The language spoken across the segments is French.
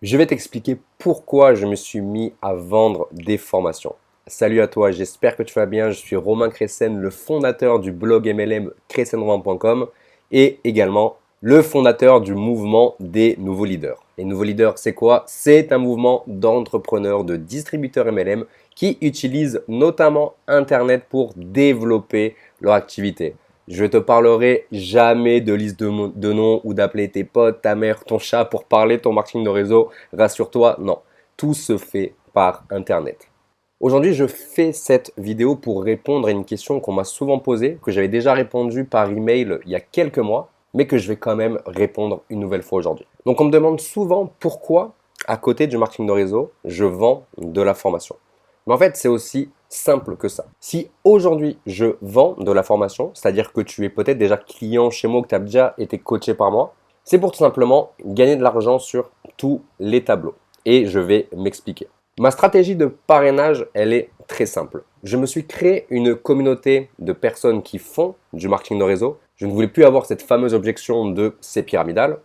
Je vais t'expliquer pourquoi je me suis mis à vendre des formations. Salut à toi, j'espère que tu vas bien. Je suis Romain Cressen, le fondateur du blog MLM cressenromain.com et également le fondateur du mouvement des nouveaux leaders. Les nouveaux leaders, c'est quoi? C'est un mouvement d'entrepreneurs, de distributeurs MLM qui utilisent notamment Internet pour développer leur activité. Je te parlerai jamais de liste de noms ou d'appeler tes potes, ta mère, ton chat pour parler ton marketing de réseau. Rassure-toi, non. Tout se fait par Internet. Aujourd'hui, je fais cette vidéo pour répondre à une question qu'on m'a souvent posée, que j'avais déjà répondu par email il y a quelques mois, mais que je vais quand même répondre une nouvelle fois aujourd'hui. Donc, on me demande souvent pourquoi, à côté du marketing de réseau, je vends de la formation. Mais en fait, c'est aussi simple que ça. Si aujourd'hui je vends de la formation, c'est-à-dire que tu es peut-être déjà client chez moi, que tu as déjà été coaché par moi, c'est pour tout simplement gagner de l'argent sur tous les tableaux. Et je vais m'expliquer. Ma stratégie de parrainage, elle est très simple. Je me suis créé une communauté de personnes qui font du marketing de réseau. Je ne voulais plus avoir cette fameuse objection de c'est pyramidal.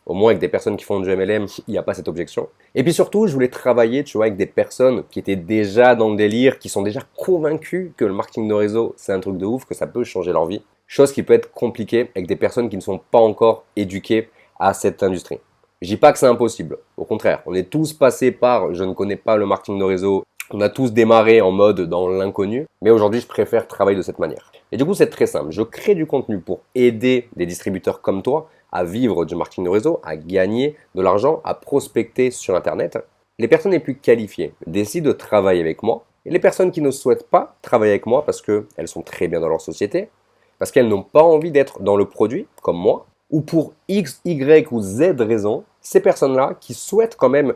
Au moins, avec des personnes qui font du MLM, il n'y a pas cette objection. Et puis surtout, je voulais travailler, tu vois, avec des personnes qui étaient déjà dans le délire, qui sont déjà convaincues que le marketing de réseau, c'est un truc de ouf, que ça peut changer leur vie. Chose qui peut être compliquée avec des personnes qui ne sont pas encore éduquées à cette industrie. Je dis pas que c'est impossible. Au contraire, on est tous passés par je ne connais pas le marketing de réseau. On a tous démarré en mode dans l'inconnu. Mais aujourd'hui, je préfère travailler de cette manière. Et du coup, c'est très simple. Je crée du contenu pour aider des distributeurs comme toi à vivre du marketing de réseau, à gagner de l'argent, à prospecter sur Internet. Les personnes les plus qualifiées décident de travailler avec moi. Et les personnes qui ne souhaitent pas travailler avec moi parce qu'elles sont très bien dans leur société, parce qu'elles n'ont pas envie d'être dans le produit, comme moi, ou pour X, Y ou Z raisons, ces personnes-là qui souhaitent quand même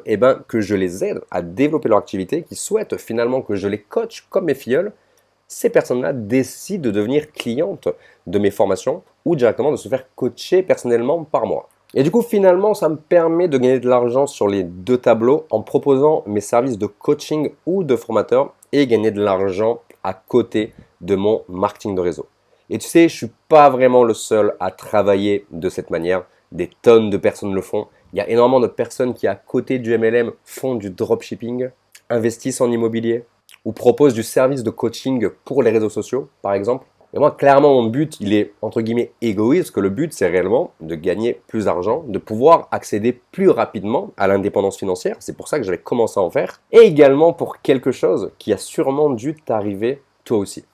que je les aide à développer leur activité, qui souhaitent finalement que je les coach comme mes filleuls, ces personnes-là décident de devenir clientes de mes formations ou directement de se faire coacher personnellement par moi. Et du coup, finalement, ça me permet de gagner de l'argent sur les deux tableaux en proposant mes services de coaching ou de formateur et gagner de l'argent à côté de mon marketing de réseau. Et tu sais, je ne suis pas vraiment le seul à travailler de cette manière. Des tonnes de personnes le font. Il y a énormément de personnes qui, à côté du MLM, font du dropshipping, investissent en immobilier ou proposent du service de coaching pour les réseaux sociaux, par exemple. Et moi, clairement, mon but, il est entre guillemets égoïste, que le but, c'est réellement de gagner plus d'argent, de pouvoir accéder plus rapidement à l'indépendance financière. C'est pour ça que j'avais commencé à en faire. Et également pour quelque chose qui a sûrement dû t'arriver toi aussi.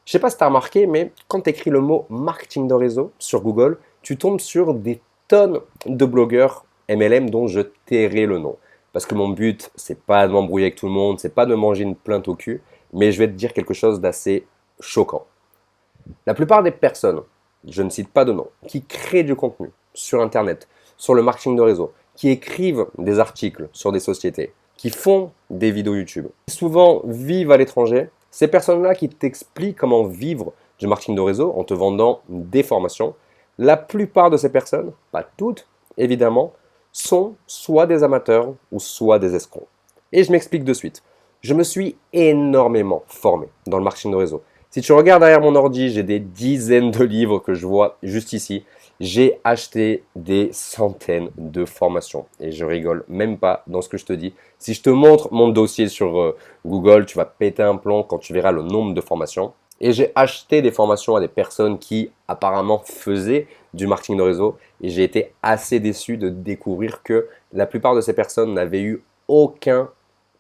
Je sais pas si tu as remarqué, mais quand tu écris le mot marketing de réseau sur Google, tu tombes sur des tonnes de blogueurs MLM dont je tairai le nom. Parce que mon but, c'est pas de m'embrouiller avec tout le monde, c'est pas de manger une plainte au cul, mais je vais te dire quelque chose d'assez choquant. La plupart des personnes, je ne cite pas de nom, qui créent du contenu sur Internet, sur le marketing de réseau, qui écrivent des articles sur des sociétés, qui font des vidéos YouTube, qui souvent vivent à l'étranger, ces personnes-là qui t'expliquent comment vivre du marketing de réseau en te vendant des formations, la plupart de ces personnes, pas toutes évidemment, sont soit des amateurs ou soit des escrocs. Et je m'explique de suite. Je me suis énormément formé dans le marketing de réseau. Si tu regardes derrière mon ordi, j'ai des dizaines de livres que je vois juste ici. J'ai acheté des centaines de formations et je rigole même pas dans ce que je te dis. Si je te montre mon dossier sur Google, tu vas péter un plomb quand tu verras le nombre de formations. Et j'ai acheté des formations à des personnes qui apparemment faisaient du marketing de réseau et j'ai été assez déçu de découvrir que la plupart de ces personnes n'avaient eu aucun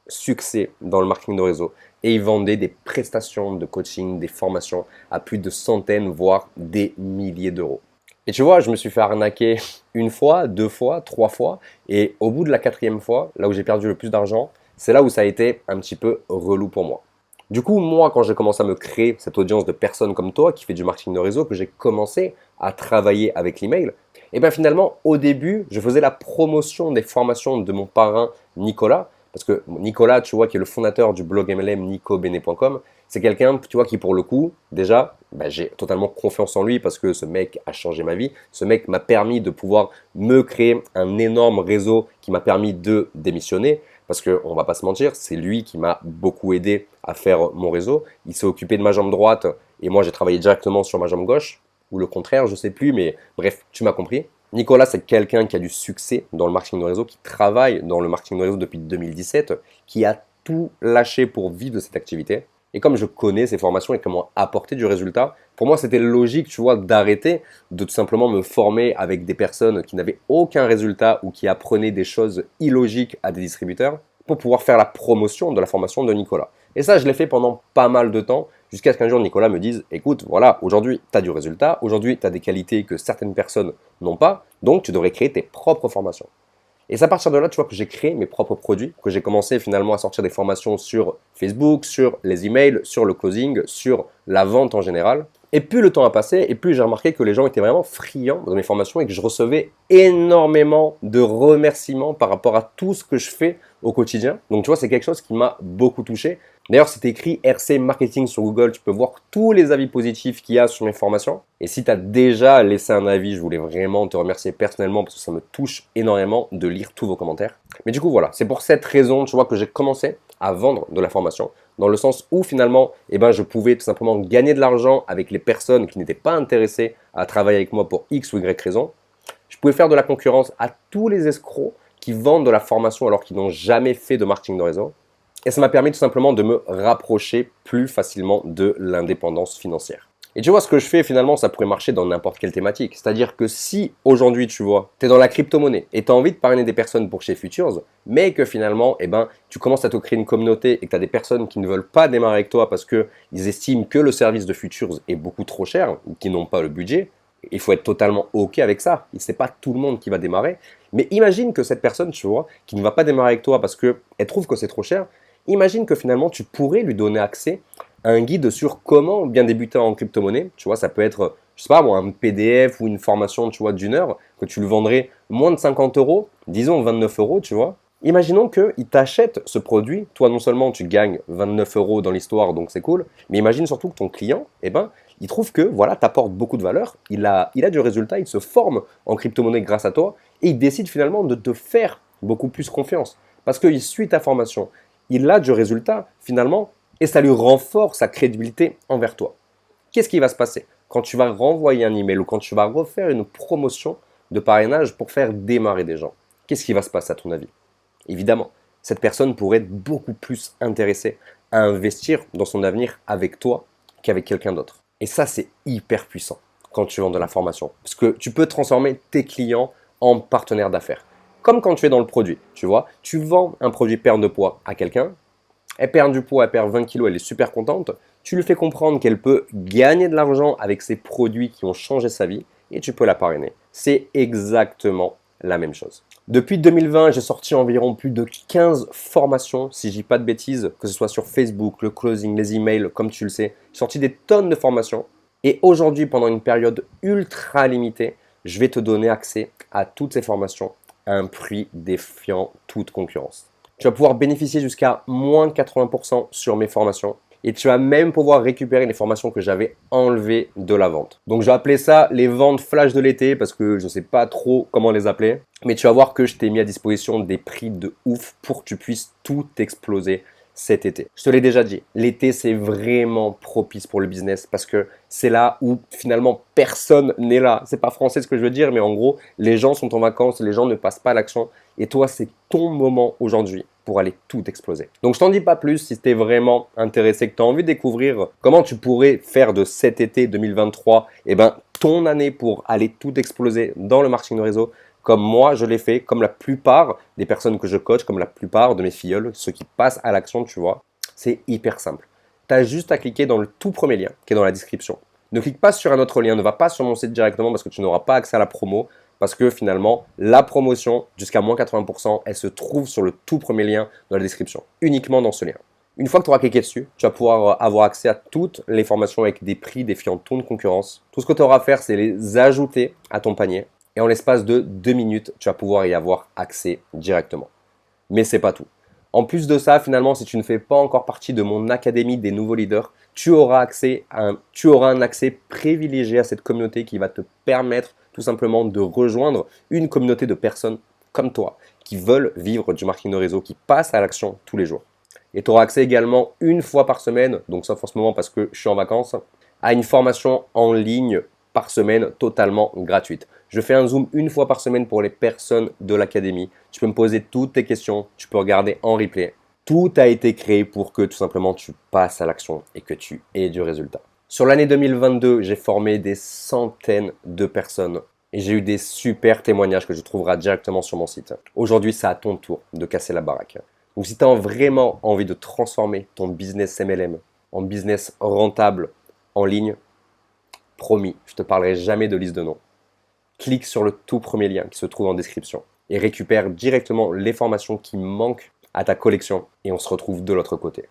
succès dans le marketing de réseau et ils vendaient des prestations de coaching, des formations à plus de centaines, voire des milliers d'euros. Et tu vois, je me suis fait arnaquer une fois, deux fois, trois fois et au bout de la quatrième fois, là où j'ai perdu le plus d'argent, c'est là où ça a été un petit peu relou pour moi. Du coup, moi, quand j'ai commencé à me créer cette audience de personnes comme toi qui fait du marketing de réseau, que j'ai commencé à travailler avec l'email, et bien finalement, au début, je faisais la promotion des formations de mon parrain Nicolas, parce que Nicolas, tu vois, qui est le fondateur du blog MLM nicobene.com, c'est quelqu'un, tu vois, qui pour le coup, déjà, j'ai totalement confiance en lui parce que ce mec a changé ma vie. Ce mec m'a permis de pouvoir me créer un énorme réseau qui m'a permis de démissionner. Parce qu'on ne va pas se mentir, c'est lui qui m'a beaucoup aidé à faire mon réseau. Il s'est occupé de ma jambe droite et moi j'ai travaillé directement sur ma jambe gauche. Ou le contraire, je ne sais plus, mais bref, tu m'as compris. Nicolas, c'est quelqu'un qui a du succès dans le marketing de réseau, qui travaille dans le marketing de réseau depuis 2017, qui a tout lâché pour vivre de cette activité. Et comme je connais ces formations et comment apporter du résultat, pour moi, c'était logique, tu vois, d'arrêter de tout simplement me former avec des personnes qui n'avaient aucun résultat ou qui apprenaient des choses illogiques à des distributeurs pour pouvoir faire la promotion de la formation de Nicolas. Et ça, je l'ai fait pendant pas mal de temps, jusqu'à ce qu'un jour Nicolas me dise, écoute, voilà, aujourd'hui, tu as du résultat, aujourd'hui, tu as des qualités que certaines personnes n'ont pas, donc tu devrais créer tes propres formations. Et c'est à partir de là, tu vois, que j'ai créé mes propres produits, que j'ai commencé finalement à sortir des formations sur Facebook, sur les emails, sur le closing, sur la vente en général. Et plus le temps a passé, et plus j'ai remarqué que les gens étaient vraiment friands dans mes formations et que je recevais énormément de remerciements par rapport à tout ce que je fais au quotidien. Donc tu vois, c'est quelque chose qui m'a beaucoup touché. D'ailleurs, c'est écrit RC Marketing sur Google. Tu peux voir tous les avis positifs qu'il y a sur mes formations. Et si tu as déjà laissé un avis, je voulais vraiment te remercier personnellement parce que ça me touche énormément de lire tous vos commentaires. Mais du coup, voilà, c'est pour cette raison, tu vois, que j'ai commencé à vendre de la formation, dans le sens où finalement, je pouvais tout simplement gagner de l'argent avec les personnes qui n'étaient pas intéressées à travailler avec moi pour X ou Y raison. Je pouvais faire de la concurrence à tous les escrocs qui vendent de la formation alors qu'ils n'ont jamais fait de marketing de réseau. Et ça m'a permis tout simplement de me rapprocher plus facilement de l'indépendance financière. Et tu vois, ce que je fais finalement, ça pourrait marcher dans n'importe quelle thématique. C'est-à-dire que si aujourd'hui, tu vois, tu es dans la crypto-monnaie et tu as envie de parrainer des personnes pour chez Futures, mais que finalement, tu commences à te créer une communauté et que tu as des personnes qui ne veulent pas démarrer avec toi parce qu'ils estiment que le service de Futures est beaucoup trop cher ou qu'ils n'ont pas le budget, il faut être totalement OK avec ça. Ce n'est pas tout le monde qui va démarrer. Mais imagine que cette personne, tu vois, qui ne va pas démarrer avec toi parce qu'elle trouve que c'est trop cher, imagine que finalement, tu pourrais lui donner accès à un guide sur comment bien débuter en crypto-monnaie. Tu vois, ça peut être, je sais pas moi, un PDF ou une formation, tu vois, d'une heure, que tu le vendrais moins de 50 euros, disons 29 euros, tu vois. Imaginons qu'il t'achète ce produit. Toi, non seulement tu gagnes 29 euros dans l'histoire, donc c'est cool, mais imagine surtout que ton client, il trouve que voilà, tu apportes beaucoup de valeur, il a du résultat, il se forme en crypto-monnaie grâce à toi et il décide finalement de te faire beaucoup plus confiance parce qu'il suit ta formation. Il a du résultat finalement et ça lui renforce sa crédibilité envers toi. Qu'est-ce qui va se passer quand tu vas renvoyer un email ou quand tu vas refaire une promotion de parrainage pour faire démarrer des gens? Qu'est-ce qui va se passer à ton avis? Évidemment, cette personne pourrait être beaucoup plus intéressée à investir dans son avenir avec toi qu'avec quelqu'un d'autre. Et ça, c'est hyper puissant quand tu vends de la formation. Parce que tu peux transformer tes clients en partenaires d'affaires. Comme quand tu es dans le produit, tu vois. Tu vends un produit perte de poids à quelqu'un. Elle perd du poids, elle perd 20 kilos, elle est super contente. Tu lui fais comprendre qu'elle peut gagner de l'argent avec ces produits qui ont changé sa vie et tu peux la parrainer. C'est exactement la même chose. Depuis 2020, j'ai sorti environ plus de 15 formations, si je dis pas de bêtises, que ce soit sur Facebook, le closing, les emails, comme tu le sais. J'ai sorti des tonnes de formations. Et aujourd'hui, pendant une période ultra limitée, je vais te donner accès à toutes ces formations à un prix défiant toute concurrence. Tu vas pouvoir bénéficier jusqu'à moins 80% sur mes formations. Et tu vas même pouvoir récupérer les formations que j'avais enlevées de la vente. Donc, je vais appeler ça les ventes flash de l'été parce que je ne sais pas trop comment les appeler. Mais tu vas voir que je t'ai mis à disposition des prix de ouf pour que tu puisses tout exploser cet été. Je te l'ai déjà dit, l'été, c'est vraiment propice pour le business parce que c'est là où finalement personne n'est là. C'est pas français ce que je veux dire, mais en gros, les gens sont en vacances, les gens ne passent pas à l'action. Et toi, c'est ton moment aujourd'hui pour aller tout exploser. Donc, je t'en dis pas plus si tu es vraiment intéressé, que tu as envie de découvrir comment tu pourrais faire de cet été 2023, ton année pour aller tout exploser dans le marketing de réseau. Comme moi, je l'ai fait, comme la plupart des personnes que je coach, comme la plupart de mes filleuls, ceux qui passent à l'action, tu vois, c'est hyper simple. Tu as juste à cliquer dans le tout premier lien qui est dans la description. Ne clique pas sur un autre lien, ne va pas sur mon site directement parce que tu n'auras pas accès à la promo. Parce que finalement, la promotion jusqu'à moins 80%, elle se trouve sur le tout premier lien dans la description, uniquement dans ce lien. Une fois que tu auras cliqué dessus, tu vas pouvoir avoir accès à toutes les formations avec des prix défiant toute concurrence. Tout ce que tu auras à faire, c'est les ajouter à ton panier. Et en l'espace de 2 minutes, tu vas pouvoir y avoir accès directement. Mais ce n'est pas tout. En plus de ça, finalement, si tu ne fais pas encore partie de mon académie des nouveaux leaders, tu auras un accès privilégié à cette communauté qui va te permettre tout simplement de rejoindre une communauté de personnes comme toi qui veulent vivre du marketing de réseau, qui passent à l'action tous les jours. Et tu auras accès également une fois par semaine, donc sauf en ce moment parce que je suis en vacances, à une formation en ligne par semaine, totalement gratuite. Je fais un Zoom une fois par semaine pour les personnes de l'académie. Tu peux me poser toutes tes questions, tu peux regarder en replay. Tout a été créé pour que tout simplement tu passes à l'action et que tu aies du résultat. Sur l'année 2022, j'ai formé des centaines de personnes et j'ai eu des super témoignages que tu trouveras directement sur mon site. Aujourd'hui, c'est à ton tour de casser la baraque. Donc si tu as vraiment envie de transformer ton business MLM en business rentable en ligne, promis, je ne te parlerai jamais de liste de noms. Clique sur le tout premier lien qui se trouve en description et récupère directement les formations qui manquent à ta collection et on se retrouve de l'autre côté.